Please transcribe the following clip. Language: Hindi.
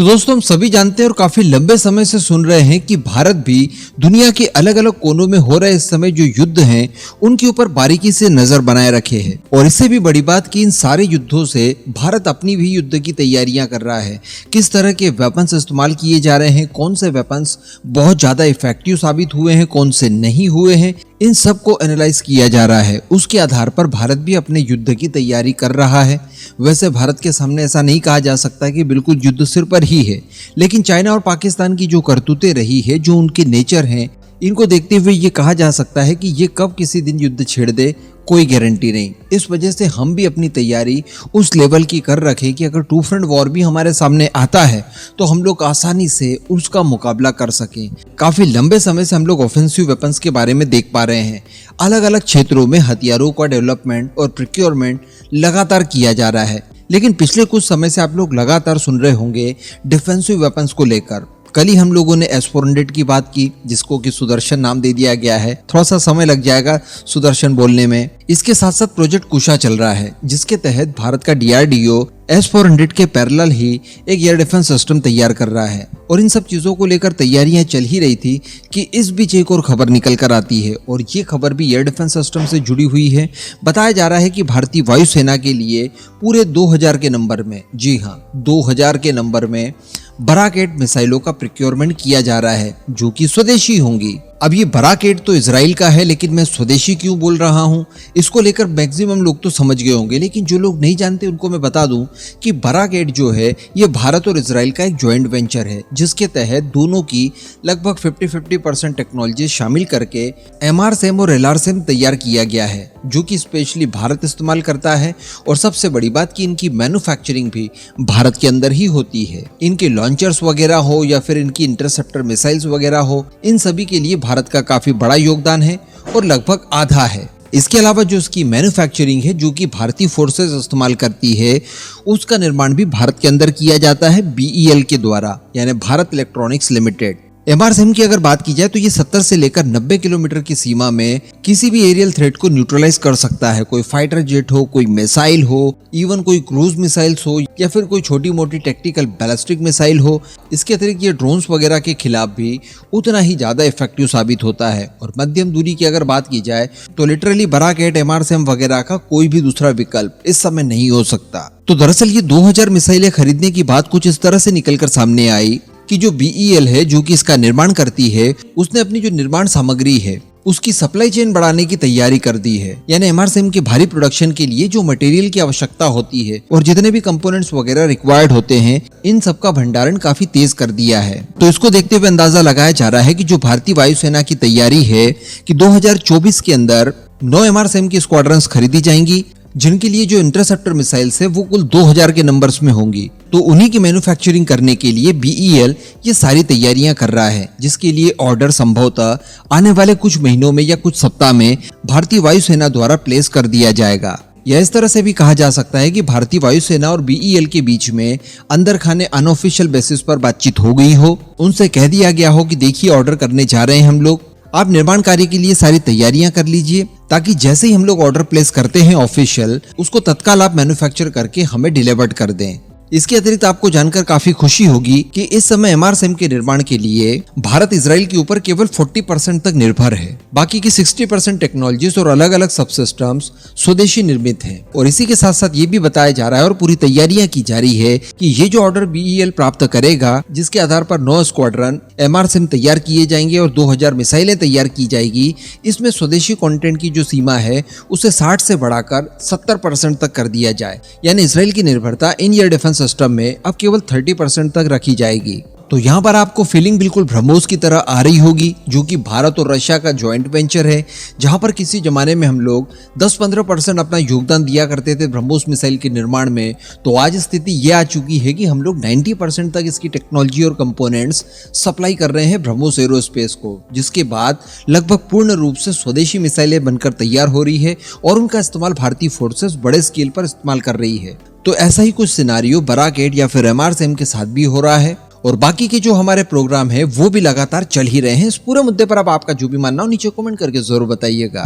तो दोस्तों, हम सभी जानते हैं और काफी लंबे समय से सुन रहे हैं कि भारत भी दुनिया के अलग अलग कोनों में हो रहे इस समय जो युद्ध हैं उनके ऊपर बारीकी से नजर बनाए रखे है। और इससे भी बड़ी बात कि इन सारे युद्धों से भारत अपनी भी युद्ध की तैयारियां कर रहा है। किस तरह के वेपन्स इस्तेमाल किए जा रहे हैं, कौन से वेपन्स बहुत ज्यादा इफेक्टिव साबित हुए हैं, कौन से नहीं हुए हैं, इन सब को एनालाइज किया जा रहा है। उसके आधार पर भारत भी अपने युद्ध की तैयारी कर रहा है। वैसे भारत के सामने ऐसा नहीं कहा जा सकता कि बिल्कुल युद्ध सिर पर ही है, लेकिन चाइना और पाकिस्तान की जो करतूतें रही है, जो उनके नेचर हैं, इनको देखते हुए ये कहा जा सकता है कि ये कब किसी दिन युद्ध छेड़ दे, कोई गारंटी नहीं। इस वजह से हम भी अपनी तैयारी उस लेवल की कर रखे कि अगर टू फ्रंट वॉर भी हमारे सामने आता है तो हम लोग आसानी से उसका मुकाबला कर सकें। काफी लंबे समय से हम लोग ऑफेंसिव वेपन्स के बारे में देख पा रहे हैं। अलग अलग क्षेत्रों में हथियारों का डेवलपमेंट और प्रोक्योरमेंट लगातार किया जा रहा है, लेकिन पिछले कुछ समय से आप लोग लगातार सुन रहे होंगे डिफेंसिव वेपन्स को लेकर। कल ही हम लोगों ने S-400 की बात की, जिसको कि सुदर्शन नाम दे दिया गया है। थोड़ा सा समय लग जाएगा सुदर्शन बोलने में। इसके साथ साथ प्रोजेक्ट कुशा चल रहा है, जिसके तहत भारत का DRDO S-400 के पैरेलल ही एक एयर डिफेंस सिस्टम तैयार कर रहा है। और इन सब चीजों को लेकर तैयारियां चल ही रही थी कि इस बीच एक और खबर निकल कर आती है, और ये खबर भी एयर डिफेंस सिस्टम से जुड़ी हुई है। बताया जा रहा है कि भारतीय वायुसेना के लिए पूरे 2000 के नंबर में, जी हाँ 2000 के नंबर में बराक 8 मिसाइलों का प्रोक्योरमेंट किया जा रहा है, जो कि स्वदेशी होंगी। अब ये बराक 8 तो इजराइल का है, लेकिन मैं स्वदेशी क्यों बोल रहा हूँ इसको लेकर मैक्सिमम लोग तो समझ गए होंगे, लेकिन जो लोग नहीं जानते उनको मैं बता दूं कि बराक 8 जो है ये भारत और इजराइल का एक ज्वाइंट वेंचर है, जिसके तहत दोनों की लगभग 50-50% टेक्नोलॉजी शामिल करके MRSAM और LRSAM तैयार किया गया है, जो कि स्पेशली भारत इस्तेमाल करता है। और सबसे बड़ी बात कि इनकी मैन्युफैक्चरिंग भी भारत के अंदर ही होती है। इनके लॉन्चर्स वगैरह हो या फिर इनकी इंटरसेप्टर मिसाइल्स वगैरह हो, इन सभी के लिए भारत का काफी बड़ा योगदान है और लगभग आधा है। इसके अलावा जो इसकी मैन्युफैक्चरिंग है, जो कि भारतीय फोर्सेस इस्तेमाल करती है, उसका निर्माण भी भारत के अंदर किया जाता है BEL के द्वारा, यानी भारत इलेक्ट्रॉनिक्स लिमिटेड। MRSAM की अगर बात की जाए तो ये 70 से लेकर 90 किलोमीटर की सीमा में किसी भी एरियल थ्रेट को न्यूट्रलाइज कर सकता है। कोई फाइटर जेट हो, कोई मिसाइल हो, इवन कोई क्रूज मिसाइल्स हो, या फिर कोई छोटी मोटी टेक्टिकल बैलिस्टिक मिसाइल हो। इसके अतिरिक्त ये ड्रोन्स वगैरह के खिलाफ भी उतना ही ज्यादा इफेक्टिव साबित होता है। और मध्यम दूरी की अगर बात की जाए तो लिटरली बराक 8 MRSAM वगैरह का कोई भी दूसरा विकल्प इस समय नहीं हो सकता। तो दरअसल ये 2000 मिसाइलें खरीदने की बात कुछ इस तरह से निकल कर सामने आई कि जो BEL है, जो कि इसका निर्माण करती है, उसने अपनी जो निर्माण सामग्री है उसकी सप्लाई चेन बढ़ाने की तैयारी कर दी है। यानी MRSAM के भारी प्रोडक्शन के लिए जो मटेरियल की आवश्यकता होती है और जितने भी कंपोनेंट्स वगैरह रिक्वायर्ड होते हैं, इन सब का भंडारण काफी तेज कर दिया है। तो इसको देखते हुए अंदाजा लगाया जा रहा है कि जो भारतीय वायुसेना की तैयारी है कि 2024 के अंदर 9 MRSAM की स्क्वाड्रंस खरीदी जाएंगी, जिनके लिए जो इंटरसेप्टर मिसाइल्स है वो कुल 2000 के नंबर्स में होंगी। तो उन्हीं की मैन्युफैक्चरिंग करने के लिए BEL ये सारी तैयारियां कर रहा है, जिसके लिए ऑर्डर संभवतः आने वाले कुछ महीनों में या कुछ सप्ताह में भारतीय वायुसेना द्वारा प्लेस कर दिया जाएगा। या इस तरह से भी कहा जा सकता है कि भारतीय वायुसेना और BEL के बीच में अंदर खाने अनऑफिशियल बेसिस पर बातचीत हो गई हो। उनसे कह दिया गया हो कि देखिए ऑर्डर करने जा रहे हैं हम लोग, आप निर्माण कार्य के लिए सारी तैयारियां कर लीजिए, ताकि जैसे ही हम लोग ऑर्डर प्लेस करते हैं ऑफिशियल, उसको तत्काल आप मैन्युफैक्चर करके हमें डिलीवर कर दें। इसके अतिरिक्त आपको जानकर काफी खुशी होगी कि इस समय MRSAM के निर्माण के लिए भारत इजराइल के ऊपर केवल 40% तक निर्भर है। बाकी की 60% टेक्नोलॉजीज और अलग अलग सब सिस्टम्स स्वदेशी निर्मित हैं। और इसी के साथ साथ ये भी बताया जा रहा है और पूरी तैयारियां की जा रही है कि ये जो ऑर्डर BEL प्राप्त करेगा, जिसके आधार पर 9 स्क्वाड्रन MRSAM तैयार किए जाएंगे और 2000 मिसाइलें तैयार की जाएगी, इसमें स्वदेशी कंटेंट की जो सीमा है उसे 60 से बढ़ाकर 70% तक कर दिया जाए। यानी इजराइल की निर्भरता इन एयर डिफेंस सिस्टम में अब केवल 30% तक रखी जाएगी। तो यहाँ पर आपको फीलिंग बिल्कुल ब्रह्मोस की तरह आ रही होगी, जो कि भारत और रशिया का जॉइंट वेंचर है, जहाँ पर किसी जमाने में हम लोग 10-15% अपना योगदान दिया करते थे ब्रह्मोस मिसाइल के निर्माण में। तो आज स्थिति ये आ चुकी है कि हम लोग 90% तक इसकी टेक्नोलॉजी और कंपोनेंट्स सप्लाई कर रहे हैं ब्रह्मोस एरोस्पेस को, जिसके बाद लगभग पूर्ण रूप से स्वदेशी मिसाइलें बनकर तैयार हो रही है और उनका इस्तेमाल भारतीय फोर्सेस बड़े स्केल पर इस्तेमाल कर रही है। तो ऐसा ही कुछ सिनारियो बराक 8 या फिर MRSAM के साथ भी हो रहा है। और बाकी के जो हमारे प्रोग्राम है वो भी लगातार चल ही रहे हैं। इस पूरे मुद्दे पर अब आपका जो भी मानना हो नीचे कमेंट करके जरूर बताइएगा।